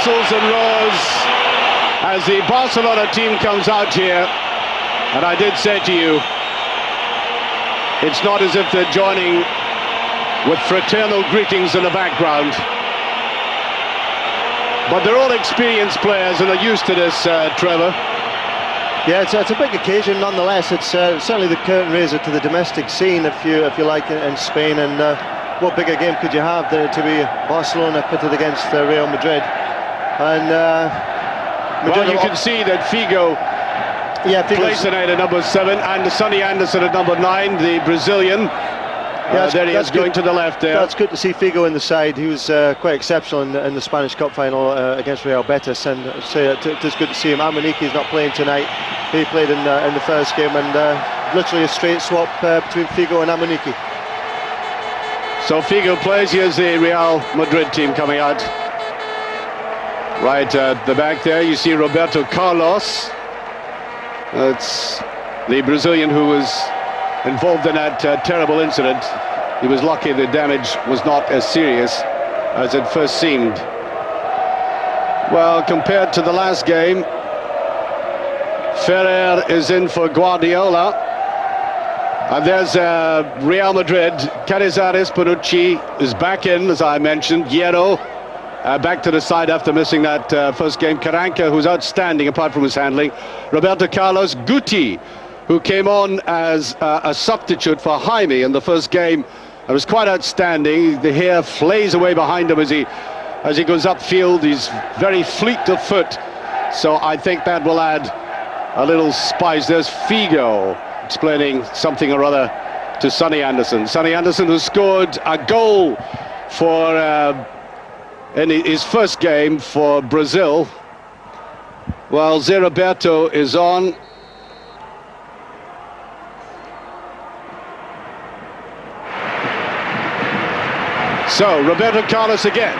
whistles and roars as the Barcelona team comes out here. And I did say to you, it's not as if they're joining with fraternal greetings in the background. But they're all experienced players and are used to this, Trevor. Yeah, it's a big occasion nonetheless. It's certainly the curtain raiser to the domestic scene, if you like, in Spain. And what bigger game could you have than to be Barcelona pitted against Real Madrid? And Madrid, well, you can see that Figo plays tonight at number 7, and Sonny Anderson at number 9, the Brazilian. There he is, going to the left there. That's good to see Figo in the side. He was quite exceptional in the Spanish Cup final against Real Betis, and it's good to see him. Amaniki is not playing tonight. He played in the first game, and literally a straight swap between Figo and Amaniki. So Figo plays. Here's the Real Madrid team coming out. Right at the back there, you see Roberto Carlos. It's the Brazilian who was involved in that terrible incident. He was lucky the damage was not as serious as it first seemed. Well, compared to the last game, Ferrer is in for Guardiola. And there's Real Madrid. Canizares, Bonucci is back in, as I mentioned. Hierro back to the side after missing that first game. Carranca, who's outstanding apart from his handling. Roberto Carlos. Guti, who came on as a substitute for Jaime in the first game. It was quite outstanding. The hair flays away behind him as he goes upfield. He's very fleet of foot. So I think that will add a little spice. There's Figo explaining something or other to Sonny Anderson. Sonny Anderson, who scored a goal for in his first game for Brazil. Well, Zé Roberto is on. So, Roberto Carlos again.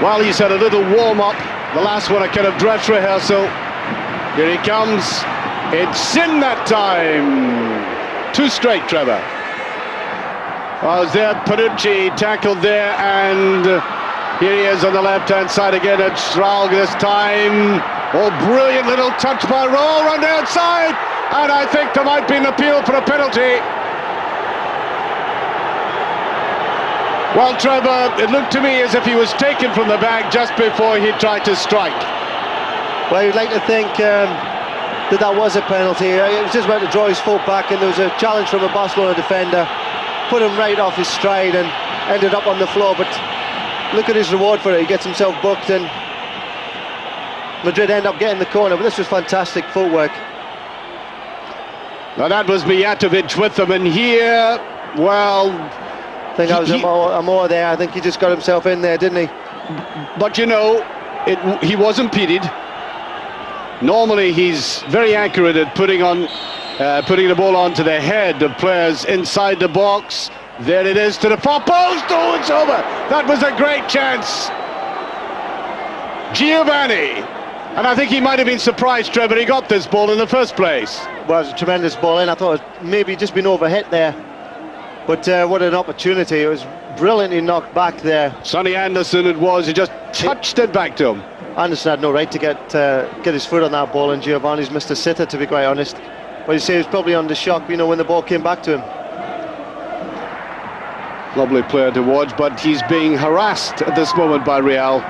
Well, he's had a little warm-up. The last one, a kind of dress rehearsal. Here he comes. It's in that time. 2 straight, Trevor. Well, there, Panucci tackled there, and here he is on the left-hand side again at Straug this time. Oh, brilliant little touch by Raul on the outside. And I think there might be an appeal for a penalty. Well, Trevor, it looked to me as if he was taken from the bag just before he tried to strike. Well, you'd like to think that was a penalty. It was just about to draw his foot back, and there was a challenge from a Barcelona defender. Put him right off his stride and ended up on the floor. But look at his reward for it. He gets himself booked, and Madrid end up getting the corner. But this was fantastic footwork. Now that was Mijatovic with them, and here, well, I think that was a more there. I think he just got himself in there, didn't he? But you know, he was impeded. Normally he's very accurate at putting the ball onto the head of players inside the box. There it is to the far post. Oh, it's over. That was a great chance. Giovanni. And I think he might have been surprised, Trevor, he got this ball in the first place. Well, it was a tremendous ball in. I thought it maybe just been overhit there. But what an opportunity. It was brilliantly knocked back there. Sonny Anderson it was. He just touched it back to him. Anderson had no right to get his foot on that ball, and Giovanni's missed a sitter, to be quite honest. But you say he was probably under shock, you know, when the ball came back to him. Lovely player to watch, but he's being harassed at this moment by Real.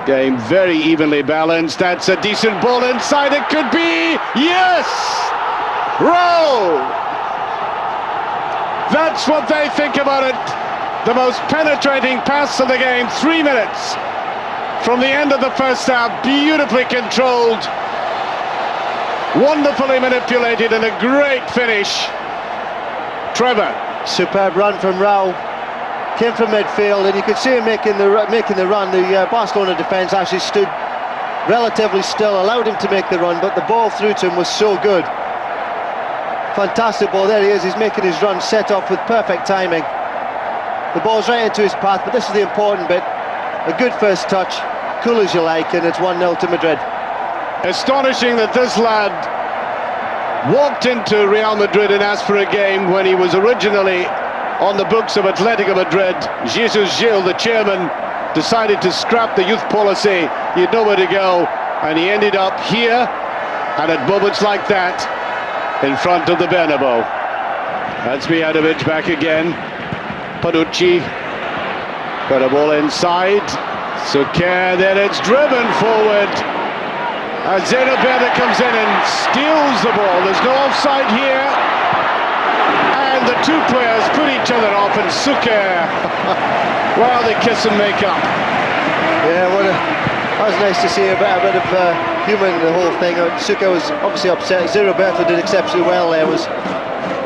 Game very evenly balanced. That's a decent ball inside. It could be. Yes! Roll! That's what they think about it. The most penetrating pass of the game. 3 minutes from the end of the first half. Beautifully controlled. Wonderfully manipulated, and a great finish. Trevor. Superb run from Raul. Came from midfield, and you could see him making the run. The Barcelona defence actually stood relatively still, allowed him to make the run, but the ball through to him was so good. Fantastic ball. There he is. He's making his run, set off with perfect timing. The ball's right into his path, but this is the important bit. A good first touch, cool as you like, and it's 1-0 to Madrid. Astonishing that this lad walked into Real Madrid and asked for a game when he was originally on the books of Atletico Madrid. Jesus Gil, the chairman, decided to scrap the youth policy. He had nowhere to go, and he ended up here, and at moments like that, in front of the Bernabeu. That's Mijatovic back again. Panucci got a ball inside. Suker, then it's driven forward. As Zenoberta comes in and steals the ball. There's no offside here. And the two players put each other off, and Suker, well, they kiss and make up. Yeah, that was nice to see a bit of humour in the whole thing. Suker was obviously upset. Zenoberta did exceptionally well there. Was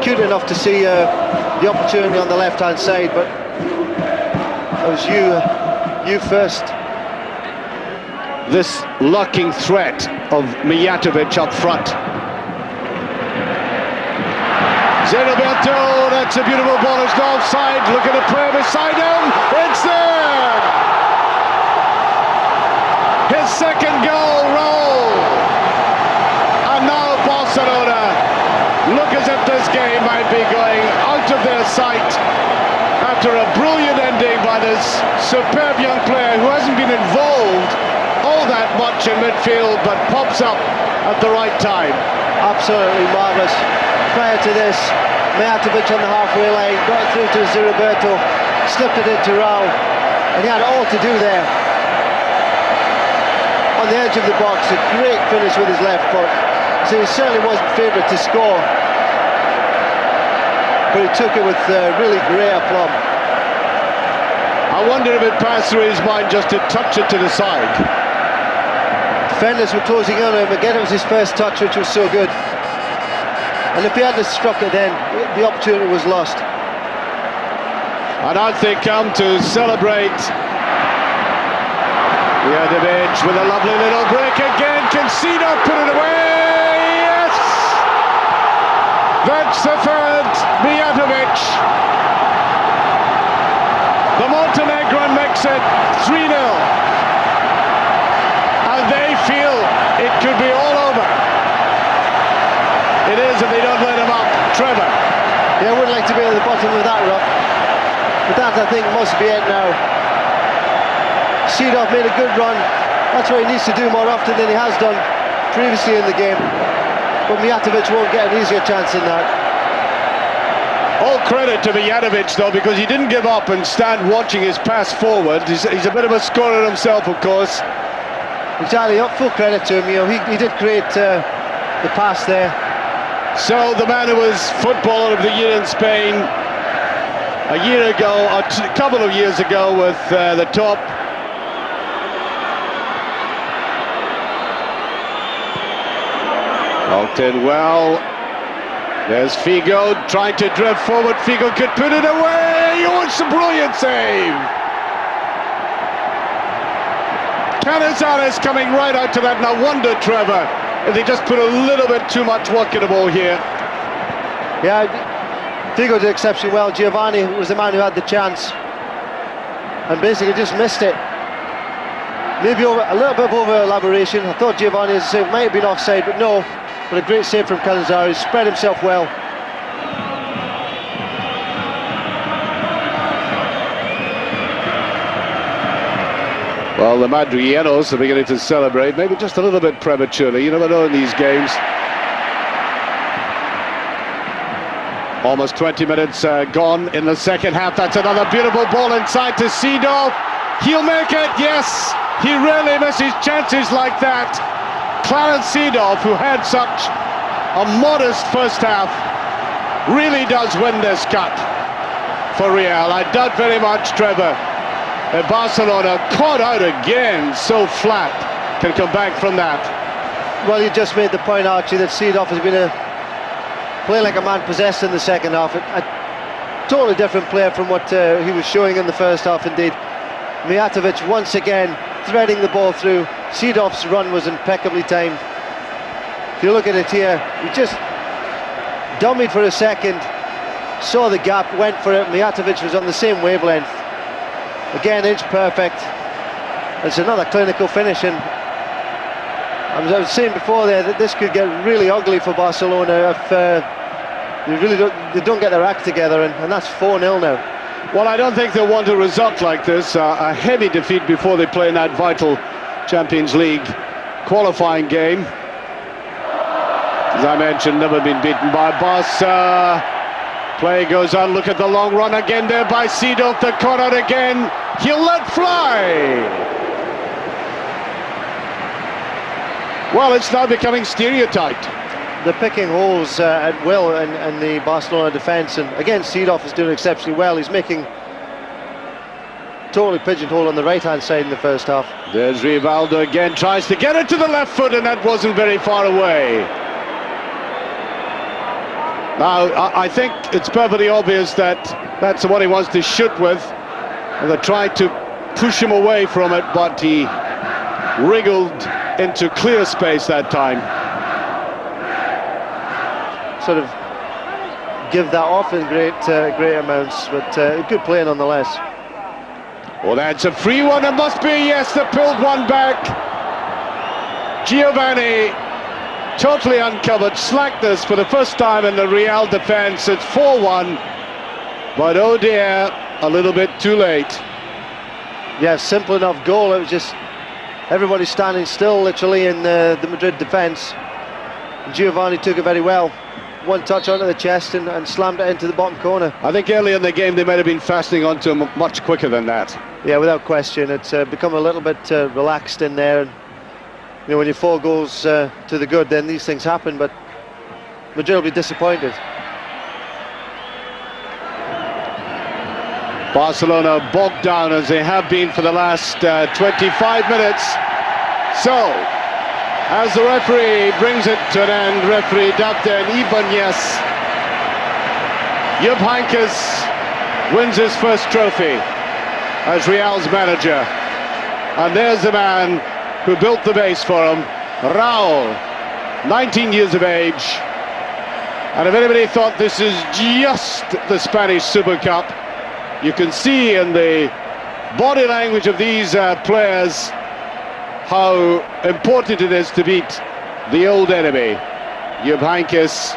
cute enough to see the opportunity on the left-hand side, but it was you first. This locking threat of Mijatovic up front. Zenoberta, that's a beautiful ball. It's no offside. Look at the player beside him. It's there. His second goal, Raul. And now Barcelona look as if this game might be going out of their sight after a brilliant ending by this superb young player who hasn't been involved all that much in midfield, but pops up at the right time. Absolutely marvellous. Prior to this, Mijatovic on the halfway line, got it through to Zenoberta, slipped it into Raul, and he had all to do there. On the edge of the box, a great finish with his left foot. So he certainly wasn't favoured to score, but he took it with really great aplomb. I wonder if it passed through his mind just to touch it to the side. Defenders were closing in on him. Again, it was his first touch, which was so good. And if he hadn't struck it then, the opportunity was lost. And out they come to celebrate. Mijatovic with a lovely little break again. Concino put it away. Yes! That's the third. Mijatovic. The Montenegrin makes it 3-0. And they feel it could be all over. It is if they don't let him up. Trevor. Yeah, I would like to be at the bottom of that rock. But that, I think, must be it now. Seedorf made a good run. That's what he needs to do more often than he has done previously in the game. But Mijatovic won't get an easier chance than that. All credit to Mijatovic, though, because he didn't give up and stand watching his pass forward. He's a bit of a scorer himself, of course. Exactly, full credit to him. You know, he did create the pass there. So the man who was Footballer of the Year in Spain a year ago, a couple of years ago, with the top. Walked in well. There's Figo trying to drift forward. Figo could put it away. Oh, it's a brilliant save. Canizares coming right out to that. No wonder, Trevor, if they just put a little bit too much work in the ball here. Yeah, Figo did exceptionally well. Giovanni was the man who had the chance and basically just missed it. Maybe a little bit of over elaboration. I thought Giovanni, as I say, might have been offside, but no. But a great save from Canizares. Spread himself well. Well, the Madrienos are beginning to celebrate, maybe just a little bit prematurely. You never know in these games. Almost 20 minutes gone in the second half. That's another beautiful ball inside to Seedorf. He'll make it, yes. He really misses chances like that. Clarence Seedorf, who had such a modest first half, really does win this cup for Real. I doubt very much, Trevor, that Barcelona, caught out again so flat, can come back from that. Well, you just made the point, Archie, that Seedorf has been playing like a man possessed in the second half. A totally different player from what he was showing in the first half, indeed. Mijatovic once again threading the ball through. Seedorf's run was impeccably timed. If you look at it here, he just dummied for a second, saw the gap, went for it. Mijatovic was on the same wavelength. Again, inch perfect. It's another clinical finish, and I was saying before there that this could get really ugly for Barcelona if they don't get their act together, and that's 4-0 now. Well, I don't think they'll want a result like this, a heavy defeat before they play in that vital Champions League qualifying game. As I mentioned, never been beaten by Barca. Play goes on, look at the long run again there by Seedorf, the corner again, he'll let fly! Well, it's now becoming stereotyped. They're picking holes at will in the Barcelona defence, and again Seedorf is doing exceptionally well. He's making totally pigeonholed on the right hand side in the first half. There's Rivaldo again, tries to get it to the left foot, and that wasn't very far away. Now I think it's perfectly obvious that that's what he wants to shoot with, and they tried to push him away from it, but he wriggled into clear space that time. Sort of give that off in great amounts, but good play nonetheless. Well, that's a free one, it must be, yes, they pulled one back. Giovanni, totally uncovered, slackness for the first time in the Real defence. It's 4-1, but oh dear, a little bit too late. Yeah, simple enough goal. It was just everybody standing still literally in the Madrid defence. Giovanni took it very well. One touch onto the chest and slammed it into the bottom corner. I think earlier in the game they might have been fastening onto him much quicker than that. Yeah, without question. It's become a little bit relaxed in there. And, you know, when you're 4 goals to the good, then these things happen, but Madrid will be disappointed. Barcelona bogged down as they have been for the last 25 minutes. So, as the referee brings it to an end, referee Dr. Ibanez, Jupp Heynckes wins his first trophy as Real's manager. And there's the man who built the base for him, Raul, 19 years of age. And if anybody thought this is just the Spanish Super Cup, you can see in the body language of these players how important it is to beat the old enemy. Jupp Heynckes